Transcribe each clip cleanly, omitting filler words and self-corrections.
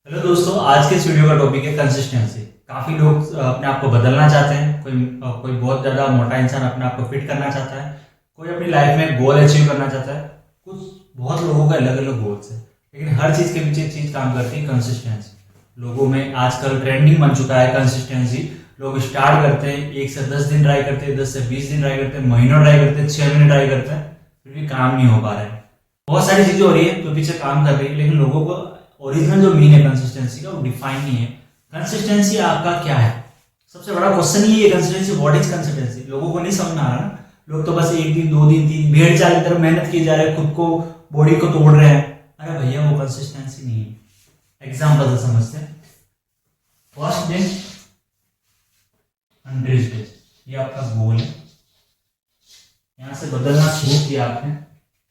Hello दोस्तों, आज के इस वीडियो का टॉपिक है कंसिस्टेंसी। काफ़ी लोग अपने आप को बदलना चाहते हैं। कोई बहुत ज़्यादा मोटा इंसान अपने आप को फिट करना चाहता है। कोई अपनी लाइफ में गोल अचीव करना चाहता है। कुछ बहुत लोगों का अलग अलग गोल्स है, लेकिन हर चीज़ के पीछे एक चीज़ काम करती है, कंसिस्टेंसी। लोगों में आजकल ट्रेंडिंग बन चुका है कंसिस्टेंसी। लोग स्टार्ट करते हैं, 1 से 10 दिन ट्राई करते हैं, 10 से 20 दिन ट्राई करते हैं, महीनों ट्राई करते हैं, 6 महीने ट्राई करते हैं, फिर भी काम नहीं हो पा रहा है। बहुत सारी चीज़ें हो रही है जो पीछे काम कर रही है, लेकिन लोगों को ओरिजिनल जो मीन है कंसिस्टेंसी का वो डिफाइन नहीं है। कंसिस्टेंसी आपका क्या है? सबसे बड़ा क्वेश्चन ही है कंसिस्टेंसी। What is consistency? लोगों को नहीं समझ में आ रहा ना। लोग तो बस 1 दिन 2 दिन 3 भेड़ चाल की तरह मेहनत किए जा रहे हैं, खुद को बॉडी को तोड़ रहे हैं। अरे भैया, वो कंसिस्टेंसी नहीं है। एग्जाम्पल से समझते हैं। फर्स्ट डे 100 डेज, ये आपका गोल है। यहाँ से बदलना शुरू किया आपने,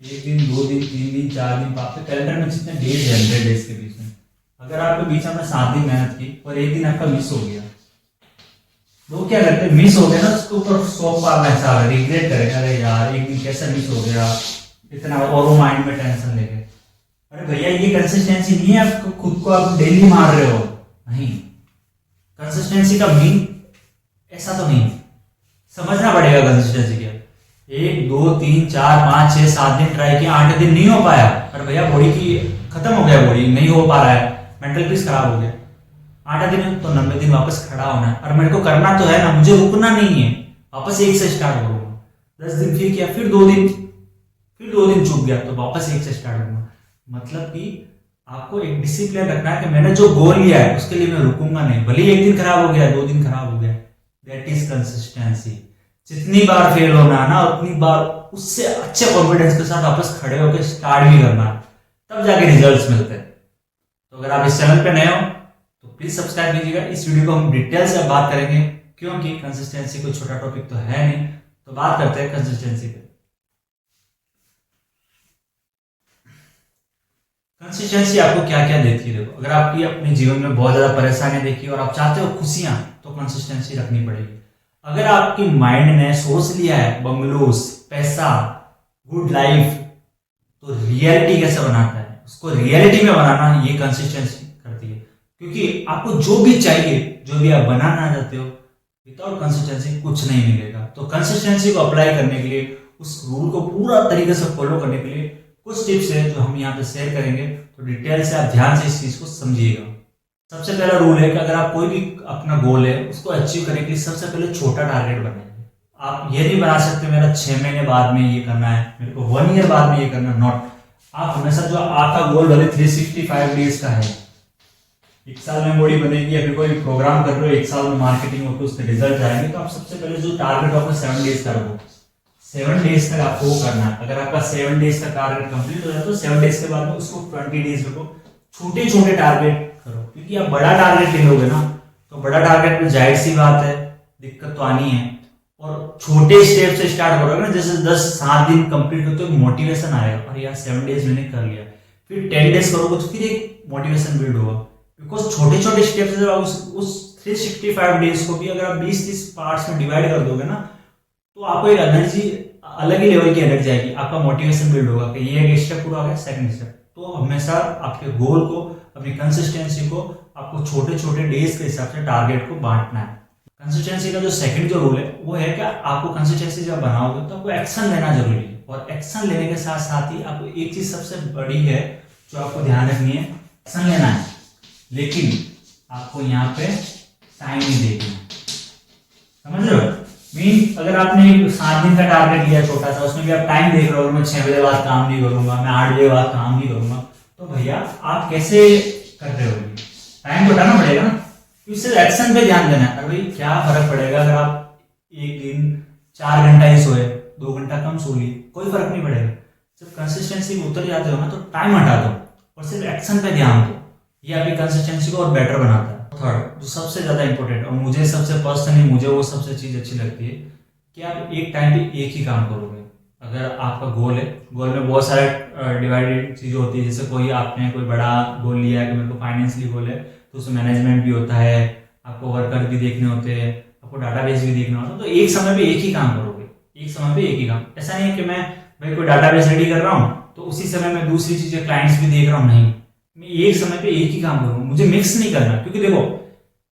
1 दिन 2 दिन 3 दिन 4 दिन, आपके कैलेंडर में जितने डेज है 100 डेज के बीच में, अगर आपके बीच में 7 दिन मेहनत की और 1 दिन आपका मिस हो गया, लोग क्या करते हैं, मिस हो गया ना उसके ऊपर शौक पालना है, रिग्रेट करेगा, अरे यार 1 दिन कैसे मिस हो गया, इतना, और वो माइंड में टेंशन लेके। अरे भैया, ये कंसिस्टेंसी नहीं है। आप खुद को आप डेली मार रहे हो, नहीं। कंसिस्टेंसी का मीन ऐसा तो नहीं। समझना पड़ेगा कंसिस्टेंसी क्या। 1 2 3 4 5 6 7 दिन ट्राई किया, 8 दिन नहीं हो पाया, और भैया बॉडी की खत्म हो गया, बॉडी नहीं हो पा रहा है, मेंटल पीस खराब हो गया। 8 दिन तो 90 दिन वापस खड़ा होना है, और मेरे को करना तो है ना, मुझे रुकना नहीं है। वापस 1 से स्टार्ट करूंगा। 10 दिन फिर किया, फिर 2 दिन, फिर 2 दिन चूक गया, तो वापस 1 से स्टार्ट करूंगा। मतलब कि आपको एक डिसिप्लिन रखना है कि मैंने जो गोल लिया है उसके लिए मैं रुकूंगा नहीं, भले 1 दिन खराब हो गया, 2 दिन खराब हो गया। That is consistency. जितनी बार फेल होना है ना, उतनी बार उससे अच्छे कॉन्फिडेंस के साथ वापस खड़े होकर स्टार्ट भी करना है, तब जाके रिजल्ट्स मिलते हैं। तो अगर आप इस चैनल पे नए हो तो प्लीज सब्सक्राइब कीजिएगा। इस वीडियो को हम डिटेल से बात करेंगे, क्योंकि कंसिस्टेंसी कोई छोटा टॉपिक तो है नहीं। तो बात करते हैं कंसिस्टेंसी पे। कंसिस्टेंसी आपको क्या क्या देती है? देखो, अगर आपकी अपने जीवन में बहुत ज्यादा परेशानियां देखी और आप चाहते हो खुशियां, तो कंसिस्टेंसी रखनी पड़ेगी। अगर आपकी माइंड ने सोच लिया है बंगलोस, पैसा, गुड लाइफ, तो रियलिटी कैसे बनाता है, उसको रियलिटी में बनाना, ये कंसिस्टेंसी करती है। क्योंकि आपको जो भी चाहिए, जो भी आप बनाना चाहते हो, विदाउट कंसिस्टेंसी कुछ नहीं मिलेगा। तो कंसिस्टेंसी को अप्लाई करने के लिए, उस रूल को पूरा तरीके से फॉलो करने के लिए कुछ टिप्स है जो हम यहाँ पे शेयर करेंगे। तो डिटेल से आप ध्यान से इस चीज को समझिएगा। सबसे पहला रूल है कि अगर आप कोई भी अपना गोल है उसको अचीव करने के लिए सबसे पहले छोटा टारगेट बनाइए। आप ये नहीं बना सकते मेरा 6 महीने बाद में ये करना है, मेरे को 1 ईयर बाद में ये करना, नॉट। आप हमेशा जो आपका गोल भले 365 डेज का है, 1 साल में बॉडी बनेगी, अभी कोई प्रोग्राम कर रहे हो 1 साल में मार्केटिंग होकर उसके रिजल्ट आएंगे, तो आप सबसे पहले जो टारगेट आपका 7 डेज का रखो। 7 डेज तक आपको वो करना है। अगर आपका 7 डेज का टारगेट कंप्लीट हो जाए तो 7 डेज के बाद में उसको 20 डेज रखो। छोटे छोटे टारगेट करो, क्योंकि आप बड़ा टारगेट ले लोगे ना, तो बड़ा टारगेट में जाहिर सी बात है दिक्कत तो आनी है। और छोटे स्टेप से स्टार्ट करोगे ना, जैसे 7 दिन कंप्लीट होते तो मोटिवेशन आएगा, और यार 7 डेज मैंने कर लिया। फिर 10 डेज करोगे तो फिर एक मोटिवेशन बिल्ड होगा, बिकॉज छोटे छोटे स्टेप से उस 365 डेज को भी अगर आप 20-30 पार्ट्स में डिवाइड कर दोगे ना, तो आपको एक एनर्जी, अलग ही लेवल की एनर्जी आएगी, आपका मोटिवेशन बिल्ड होगा कि ये एक स्टेप पूरा हो गया, सेकंड स्टेप। तो हमेशा आपके गोल को, अपनी कंसिस्टेंसी को आपको छोटे छोटे डेज के हिसाब से टारगेट को बांटना है। कंसिस्टेंसी का जो सेकंड जो रूल है वो है कि आपको कंसिस्टेंसी जब बनाओगे तो आपको एक्शन लेना जरूरी है, और एक्शन लेने के साथ साथ ही आपको एक चीज सबसे बड़ी है जो आपको ध्यान रखनी है, एक्शन लेना है, लेकिन आपको यहाँ पे टाइम नहीं देना। समझ रहे हो? मीन अगर आपने 7 दिन का टारगेट लिया छोटा सा, उसमें भी आप टाइम देख रहे हो, मैं 6 बजे बाद काम नहीं करूंगा, मैं 8 बजे बाद काम नहीं करूंगा, तो भैया आप कैसे कर रहे हो? टाइम तो हटाना पड़ेगा ना। इससे एक्शन पे ध्यान देना है। भाई क्या फर्क पड़ेगा अगर आप 1 दिन 4 घंटा ही सोए, 2 घंटा कम सो लिए, कोई फर्क नहीं पड़ेगा। जब कंसिस्टेंसी में उतर जाते हो ना, तो टाइम हटा दो और सिर्फ एक्शन पे ध्यान दो। ये आपकी कंसिस्टेंसी को और बेटर बनाता है। थर्ड, जो सबसे ज्यादा इंपॉर्टेंट, और मुझे सबसे पर्सनली मुझे वो सबसे चीज अच्छी लगती है, कि आप एक टाइम पे एक ही काम करोगे। अगर आपका गोल है, गोल में बहुत सारे डिवाइडेड चीजें होती है, जैसे कोई आपने कोई बड़ा गोल लिया है कि मेरे को फाइनेंशियली गोल है, तो उसमें मैनेजमेंट भी होता है, आपको वर्कर भी देखने होते हैं, आपको डाटाबेस भी देखना होता है। तो एक समय पे एक ही काम करोगे, एक समय पे एक ही काम। ऐसा नहीं है कि मैं भाई कोई डाटाबेस रेडी कर रहा हूँ तो उसी समय मैं दूसरी चीजें क्लाइंट्स भी देख रहा हूँ, नहीं। मैं एक समय पे एक ही काम करूंगा, मुझे मिक्स नहीं करना। क्योंकि देखो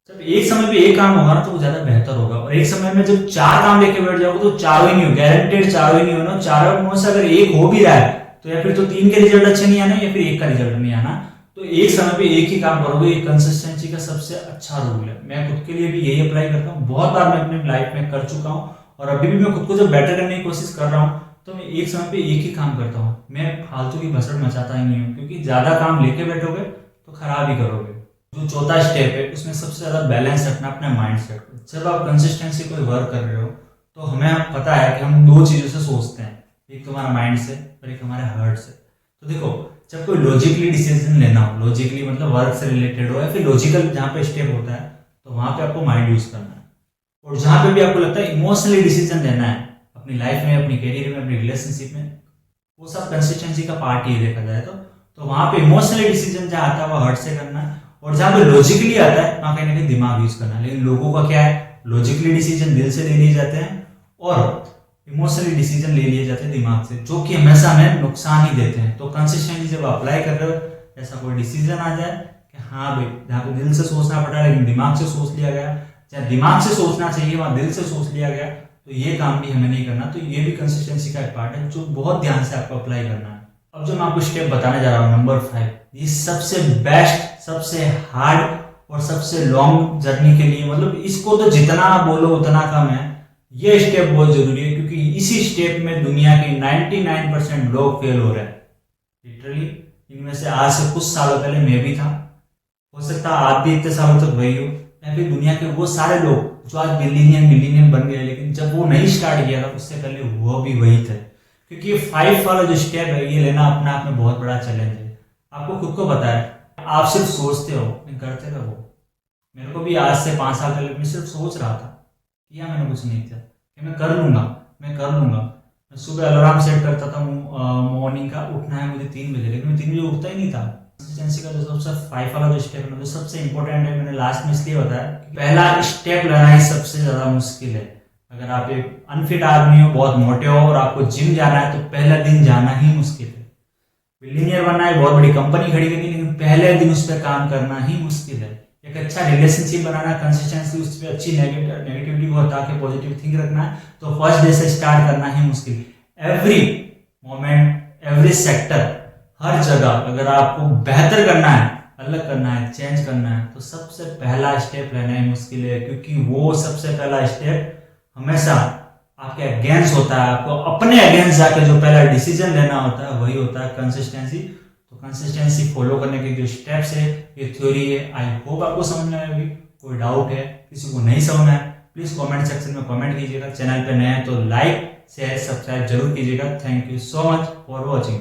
जब एक समय पे एक काम होगा ना तो वो ज्यादा बेहतर होगा। और एक समय में जब चार काम लेके बैठ जाओगे तो चारों ही नहीं हो, गारंटेड चारों ही नहीं होना। चारों में से अगर एक हो भी रहा है तो या फिर तो तीन के रिजल्ट अच्छे नहीं आना या फिर एक का रिजल्ट नहीं आना। तो एक समय पे एक ही काम करोगे, ये कंसिस्टेंसी का सबसे अच्छा रूल है। मैं खुद के लिए भी यही अप्लाई करता हूँ, बहुत बार मैं अपने लाइफ में कर चुका हूँ और अभी भी मैं खुद को जब बेटर करने की कोशिश कर रहा हूँ तो मैं एक समय पे एक ही काम करता हूँ। मैं फालतू की भसड़ मचाता ही नहीं हूँ, क्योंकि ज्यादा काम लेके बैठोगे तो खराब ही करोगे। जो चौथा स्टेप है उसमें सबसे ज्यादा बैलेंस रखना अपने माइंड सेट को। जब आप कंसिस्टेंसी कोई वर्क कर रहे हो तो हमें पता है कि हम दो चीजों से सोचते हैं, एक तो हमारा माइंड से और एक हमारे हार्ट से। तो देखो जब कोई लॉजिकली डिसीजन लेना हो, लॉजिकली मतलब वर्क से रिलेटेड हो या फिर लॉजिकल जहाँ पे स्टेप होता है, तो वहां पे आपको माइंड यूज करना है। और जहां पे भी आपको लगता है इमोशनली डिसीजन लेना है अपनी लाइफ में, अपनी करियर में, अपनी रिलेशनशिप में, वो सब कंसिस्टेंसी का पार्ट ही देखा जाए तो वहां पे इमोशनली डिसीजन जहाँ आता है वो हार्ट से करना है, और जहां पे लॉजिकली आता है वहां कहीं ना कहीं दिमाग यूज करना है। लेकिन लोगों का क्या है, लॉजिकली डिसीजन दिल से ले लिए जाते हैं और इमोशनली डिसीजन ले लिए जाते हैं दिमाग से, जो कि हमेशा हमें नुकसान ही देते हैं। तो कंसिस्टेंटली जब अप्लाई कर रहे हो, ऐसा कोई डिसीजन आ जाए कि हाँ भाई जहाँ पे दिल से सोचना पड़ा लेकिन दिमाग से सोच लिया गया, जहाँ दिमाग से सोचना चाहिए वहां दिल से सोच लिया गया, तो ये काम भी हमें नहीं करना। तो ये भी कंसिस्टेंसी का एक पार्ट है जो बहुत ध्यान से आपको अप्लाई करना है। अब जो मैं आपको स्टेप बताने जा रहा हूँ नंबर 5, ये सबसे बेस्ट, सबसे हार्ड और सबसे लॉन्ग जर्नी के लिए, मतलब इसको तो जितना बोलो उतना कम है। ये स्टेप बहुत जरूरी है क्योंकि इसी स्टेप में दुनिया के 99% लोग फेल हो रहे हैं लिटरली। इनमें से आज से कुछ सालों पहले मैं भी था, हो सकता है आप भी इतने सालों तक वही हो, या फिर दुनिया के वो सारे लोग जो आज बिलियनियन बन गए, लेकिन जब वो नहीं स्टार्ट किया था उससे पहले वो भी वही थे। क्योंकि ये 5 वाला जो स्टेप है ये लेना अपने आप में बहुत बड़ा चैलेंज है। आपको खुद को पता है, आप सिर्फ सोचते हो, करते रहो। मेरे को भी आज से 5 साल पहले मैं सिर्फ सोच रहा था, किया मैंने कुछ नहीं था कि मैं कर लूंगा, मैं कर लूंगा। मैं सुबह अलार्म सेट करता था मॉर्निंग का, उठना है मुझे 3 बजे, लेकिन मैं 3 बजे उठता ही नहीं था। कंसिस्टेंसी का जो सबसे 5 वाला जो स्टेप है जो सबसे इंपॉर्टेंट है, मैंने लास्ट में इसलिए बताया कि पहला स्टेप लेना ही सबसे ज्यादा मुश्किल है। अगर आप एक अनफिट आदमी हो, बहुत मोटे हो और आपको जिम जाना है तो पहला दिन जाना ही मुश्किल है। बिलियनियर बनना है, बहुत बड़ी कंपनी खड़ी करनी, लेकिन पहले दिन उस पर काम करना ही मुश्किल है। एक अच्छा रिलेशनशिप बनाना, कंसिस्टेंसी उस पर अच्छी नेगेटिविटी को हटा के पॉजिटिव थिंक रखना है, तो फर्स्ट डे से स्टार्ट करना ही मुश्किल। एवरी मोमेंट, एवरी सेक्टर, हर जगह अगर आपको बेहतर करना है, अलग करना है, चेंज करना है, तो सबसे पहला स्टेप लेना ही मुश्किल है। क्योंकि वो सबसे पहला स्टेप हमेशा आपके अगेंस्ट होता है। आपको अपने अगेंस्ट जाकर जो पहला डिसीजन लेना होता है वही होता है कंसिस्टेंसी। तो कंसिस्टेंसी फॉलो करने के जो स्टेप्स है, ये थ्योरी है। आई होप आपको समझ में आएगी। कोई डाउट है, किसी को नहीं समझ में है, प्लीज कमेंट सेक्शन में कमेंट कीजिएगा। चैनल पे नए हैं तो लाइक शेयर सब्सक्राइब जरूर कीजिएगा। Thank you so much for watching.